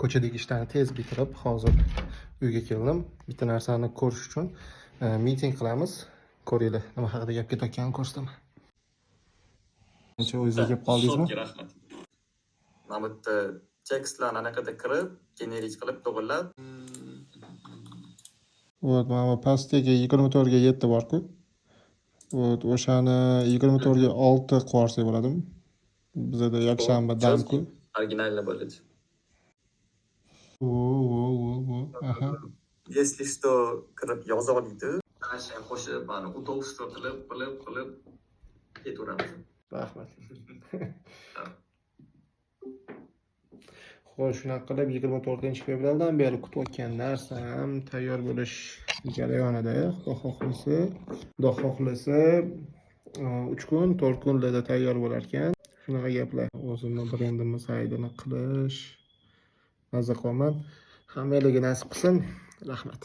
ko'chadagi ishlarni tez bitirib, hozir uyga keldim. Bitta narsani ko'rish uchun miting qilamiz. Ko'ringlar, nima haqida gap ketayotganini ko'rsataman. Necha o'yinga kelib qoldingizmi? Rahmat. Mana bu yerda tekstlarni anaqada kirib, generik qilib to'g'irlab. Вот, mana bu pastdagi 24 ga 7 bor-ku. Вот, o'shani 24 ga 6 qilib bo'ladimi? Bizda yakshanba damku. Originalni bo'ladi. Aha. Если что kirib yoza oladi. Ana shu qo'shib, mana удобство qilib ketaveramiz. Rahmat. Xo'sh, shunaqa qilib 24-fevraldan beri kutayotgan narsam tayyor bo'lish jarayonida. Xudo xohlasa 3 kun, 4 kunlarda tayyor bo'lar ekan. Shunaqa gaplar. O'zimni brendimni saytini qilish. Mazza qilaman. Hammalarga nasib qilsin. Rahmat.